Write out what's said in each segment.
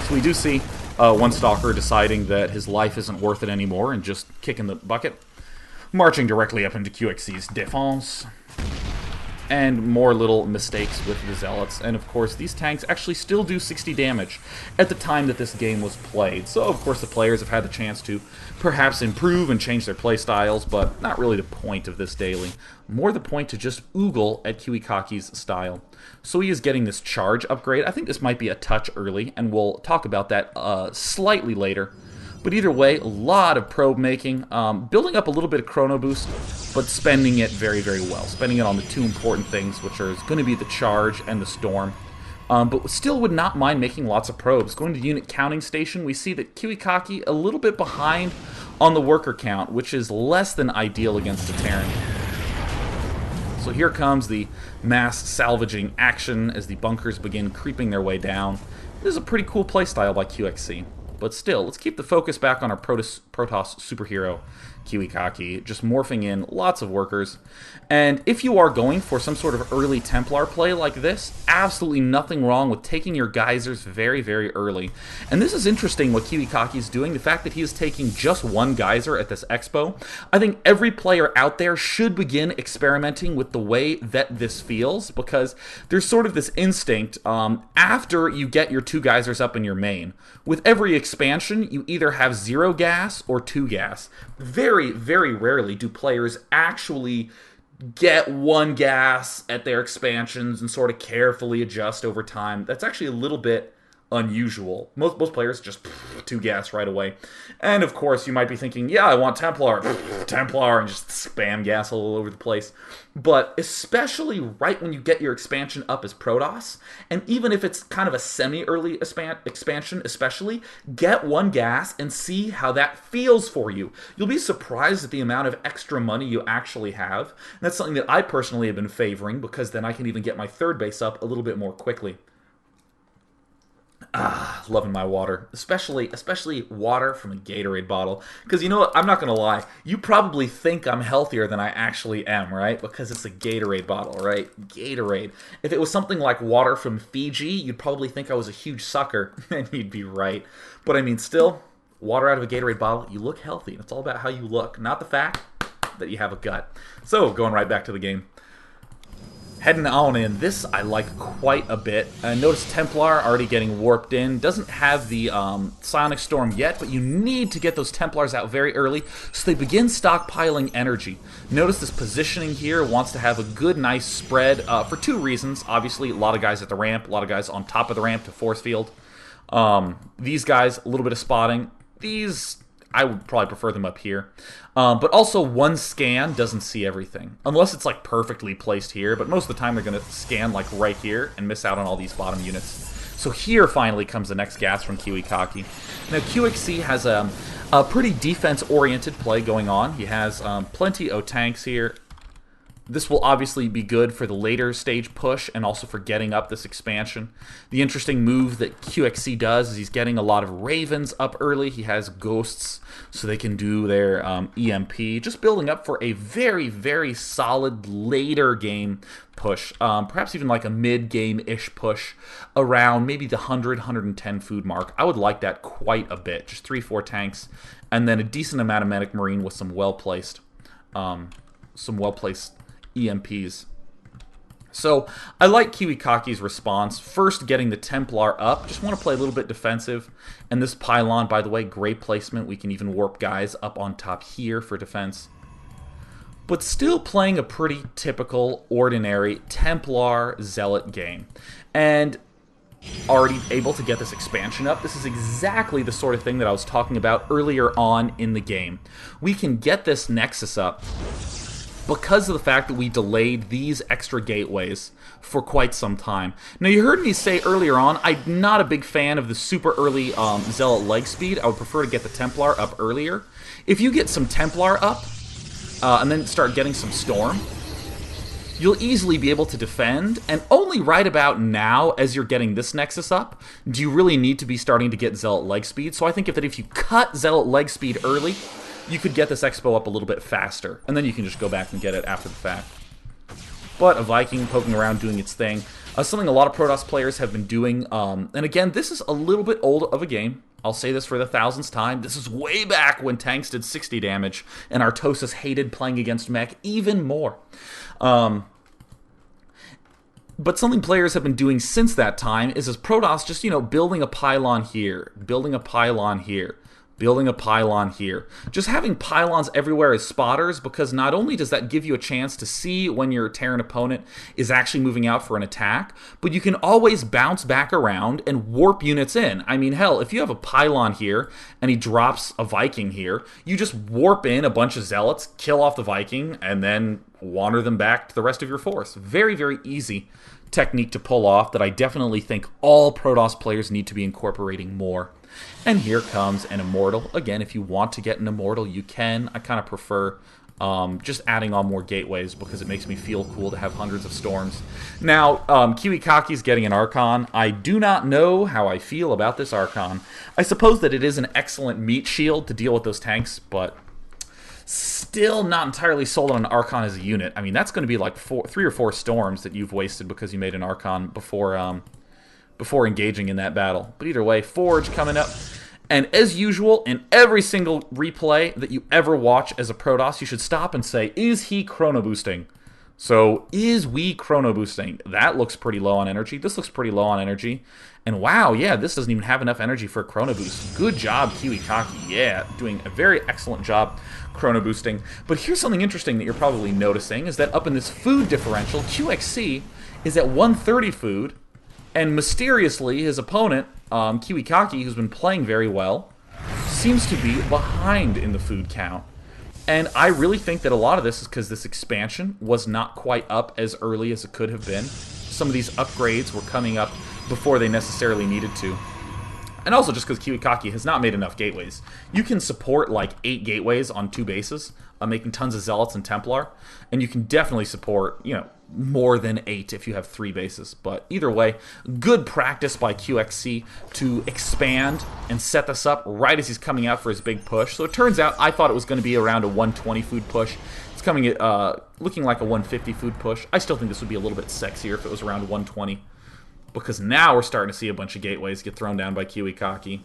So we do see one Stalker deciding that his life isn't worth it anymore and just kicking the bucket. Marching directly up into QXC's defense. And more little mistakes with the Zealots. And of course, these tanks actually still do 60 damage at the time that this game was played. So of course the players have had the chance to perhaps improve and change their playstyles, but not really the point of this daily. More the point to just oogle at KiwiKaki's style. So he is getting this charge upgrade. I think this might be a touch early, and we'll talk about that slightly later. But either way, a lot of probe making, building up a little bit of chrono boost, but spending it very, very well. Spending it on the two important things, which are going to be the charge and the storm. But still would not mind making lots of probes. Going to the unit counting station, we see that KiwiKaki a little bit behind on the worker count, which is less than ideal against a Terran. So here comes the mass salvaging action as the bunkers begin creeping their way down. This is a pretty cool playstyle by QXC. But still, let's keep the focus back on our Protoss superhero, KiwiKaki, just morphing in lots of workers. And if you are going for some sort of early Templar play like this, absolutely nothing wrong with taking your geysers very, very early. And this is interesting what KiwiKaki is doing, the fact that he is taking just one geyser at this expo. I think every player out there should begin experimenting with the way that this feels, because there's sort of this instinct after you get your two geysers up in your main. With every expansion, you either have 0 gas or 2 gas. Very, very rarely do players actually get 1 gas at their expansions and sort of carefully adjust over time. That's actually a little bit unusual. Most players just 2 gas right away. And of course, you might be thinking, yeah, I want Templar, Templar, and just spam gas all over the place. But especially right when you get your expansion up as Protoss, and even if it's kind of a semi-early expansion especially, get 1 gas and see how that feels for you. You'll be surprised at the amount of extra money you actually have. And that's something that I personally have been favoring, because then I can even get my 3rd base up a little bit more quickly. Ah, loving my water, especially water from a Gatorade bottle. Because you know what, I'm not going to lie, you probably think I'm healthier than I actually am, right? Because it's a Gatorade bottle, right? Gatorade. If it was something like water from Fiji, you'd probably think I was a huge sucker, and you'd be right. But I mean, still, water out of a Gatorade bottle, you look healthy. It's all about how you look, not the fact that you have a gut. So, going right back to the game. Heading on in, this I like quite a bit. Notice Templar already getting warped in. Doesn't have the Psionic Storm yet, but you need to get those Templars out very early so they begin stockpiling energy. Notice this positioning here wants to have a good, nice spread for 2 reasons. Obviously, a lot of guys at the ramp, a lot of guys on top of the ramp to force field. These guys, a little bit of spotting. These, I would probably prefer them up here. But also, 1 scan doesn't see everything. Unless it's like perfectly placed here, but most of the time they're going to scan like right here and miss out on all these bottom units. So here finally comes the next gas from KiwiKaki. Now QXC has a pretty defense-oriented play going on. He has plenty of tanks here. This will obviously be good for the later stage push and also for getting up this expansion. The interesting move that QXC does is he's getting a lot of Ravens up early. He has Ghosts so they can do their EMP. Just building up for a very, very solid later game push. Perhaps even like a mid-game-ish push around maybe the 100, 110 food mark. I would like that quite a bit. Just 3-4 tanks and then a decent amount of Medic Marine with some well-placed EMPs. So I like KiwiKaki's response. First, getting the Templar up. Just want to play a little bit defensive. And this pylon, by the way, great placement. We can even warp guys up on top here for defense. But still playing a pretty typical, ordinary Templar Zealot game. And already able to get this expansion up. This is exactly the sort of thing that I was talking about earlier on in the game. We can get this Nexus up because of the fact that we delayed these extra gateways for quite some time. Now, you heard me say earlier on, I'm not a big fan of the super early Zealot leg speed. I would prefer to get the Templar up earlier. If you get some Templar up, and then start getting some Storm, you'll easily be able to defend, and only right about now, as you're getting this Nexus up, do you really need to be starting to get Zealot leg speed. So I think if you cut Zealot leg speed early, you could get this expo up a little bit faster, and then you can just go back and get it after the fact. but a Viking poking around doing its thing. Something a lot of Protoss players have been doing, and again, this is a little bit old of a game. I'll say this for the 1000th time. This is way back when tanks did 60 damage, and Artosis hated playing against mech even more. But something players have been doing since that time is as Protoss just, building a pylon here, building a pylon here, building a pylon here. Just having pylons everywhere as spotters, because not only does that give you a chance to see when your Terran opponent is actually moving out for an attack, but you can always bounce back around and warp units in. I mean, hell, if you have a pylon here and he drops a Viking here, you just warp in a bunch of Zealots, kill off the Viking, and then wander them back to the rest of your force. Very, very easy technique to pull off that I definitely think all Protoss players need to be incorporating more. And here comes an Immortal. Again, if you want to get an Immortal, you can. I kind of prefer just adding on more gateways because it makes me feel cool to have hundreds of storms. Now, KiwiKaki's getting an Archon. I do not know how I feel about this Archon. I suppose that it is an excellent meat shield to deal with those tanks, but still not entirely sold on an Archon as a unit. I mean, that's going to be like 3 or 4 storms that you've wasted because you made an Archon before engaging in that battle. But either way, Forge coming up. And as usual, in every single replay that you ever watch as a Protoss, you should stop and say, is he chrono boosting? So, is we chrono boosting? That looks pretty low on energy. This looks pretty low on energy. And wow, yeah, this doesn't even have enough energy for a chrono boost. Good job, KiwiKaki. Yeah, doing a very excellent job chrono boosting. But here's something interesting that you're probably noticing, is that up in this food differential, QXC is at 130 food, and mysteriously, his opponent, KiwiKaki, who's been playing very well, seems to be behind in the food count. And I really think that a lot of this is because this expansion was not quite up as early as it could have been. Some of these upgrades were coming up before they necessarily needed to. And also just because KiwiKaki has not made enough gateways. You can support like 8 gateways on 2 bases, making tons of Zealots and Templar. And you can definitely support, more than 8 if you have 3 bases. But either way, good practice by QXC to expand and set this up right as he's coming out for his big push. So it turns out I thought it was going to be around a 120 food push. It's coming at looking like a 150 food push. I still think this would be a little bit sexier if it was around 120. Because now we're starting to see a bunch of gateways get thrown down by KiwiKaki.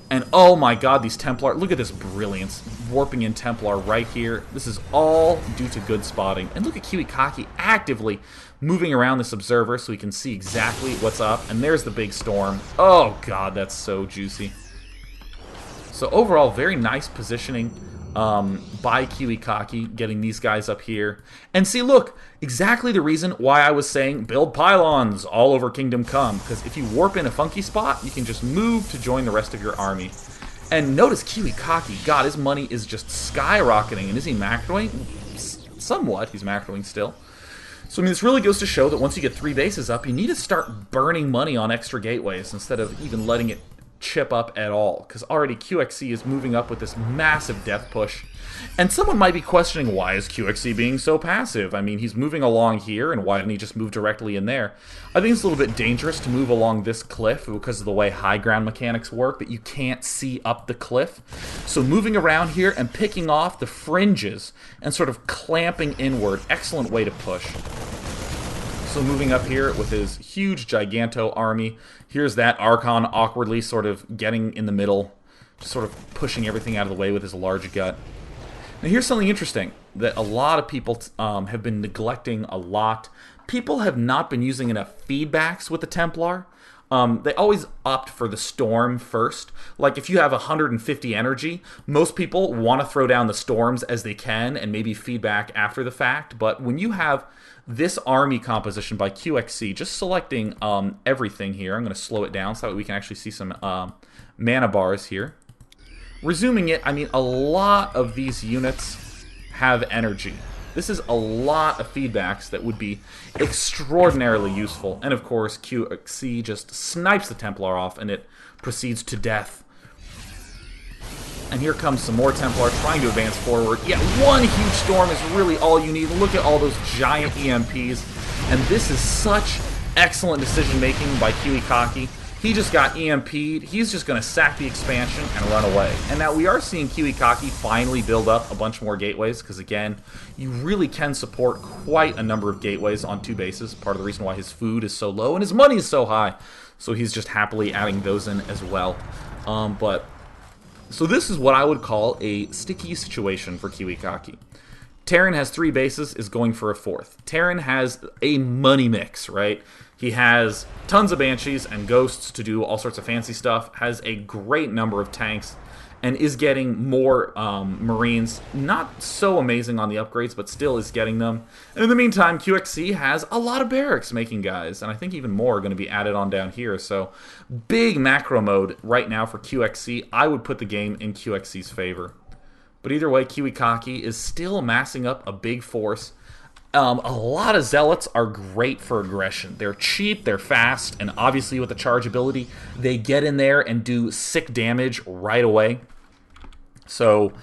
And oh my god, these Templar, look at this brilliance. Warping in Templar right here. This is all due to good spotting. And look at KiwiKaki actively moving around this observer so he can see exactly what's up. And there's the big storm. Oh god, that's so juicy. So overall, very nice positioning by KiwiKaki, getting these guys up here. And see, look, exactly the reason why I was saying build pylons all over Kingdom Come, because if you warp in a funky spot, you can just move to join the rest of your army. And notice KiwiKaki, god, his money is just skyrocketing. And is he macroing? Somewhat, he's macroing still. So I mean, this really goes to show that once you get 3 bases up, you need to start burning money on extra gateways instead of even letting it chip up at all, because already QXC is moving up with this massive death push. And someone might be questioning, why is QXC being so passive? I mean, he's moving along here, and why didn't he just move directly in there? I think it's a little bit dangerous to move along this cliff because of the way high ground mechanics work, that you can't see up the cliff. So moving around here and picking off the fringes and sort of clamping inward, excellent way to push. So moving up here with his huge Giganto army, here's that Archon awkwardly sort of getting in the middle, just sort of pushing everything out of the way with his large gut. Now here's something interesting that a lot of people have been neglecting a lot. People have not been using enough feedbacks with the Templar. They always opt for the Storm first. Like if you have 150 energy, most people want to throw down the Storms as they can and maybe feedback after the fact. But when you have this army composition by QXC, just selecting everything here, I'm going to slow it down so that we can actually see some mana bars here. Resuming it, I mean, a lot of these units have energy. This is a lot of feedbacks that would be extraordinarily useful. And of course, QXC just snipes the Templar off and it proceeds to death. And here comes some more Templar trying to advance forward. Yeah, one huge storm is really all you need. Look at all those giant EMPs. And this is such excellent decision making by KiwiKaki. He just got EMP'd. He's just going to sack the expansion and run away. And now we are seeing KiwiKaki finally build up a bunch more gateways, because again, you really can support quite a number of gateways on 2 bases. Part of the reason why his food is so low and his money is so high. So he's just happily adding those in as well. So this is what I would call a sticky situation for KiwiKaki. Terran has 3 bases, is going for a 4th. Terran has a money mix, right? He has tons of Banshees and Ghosts to do all sorts of fancy stuff, has a great number of tanks, and is getting more Marines. Not so amazing on the upgrades, but still is getting them. And in the meantime, QXC has a lot of barracks making guys, and I think even more are going to be added on down here. So big macro mode right now for QXC. I would put the game in QXC's favor. But either way, KiwiKaki is still amassing up a big force. A lot of Zealots are great for aggression. They're cheap, they're fast, and obviously with the charge ability, they get in there and do sick damage right away. So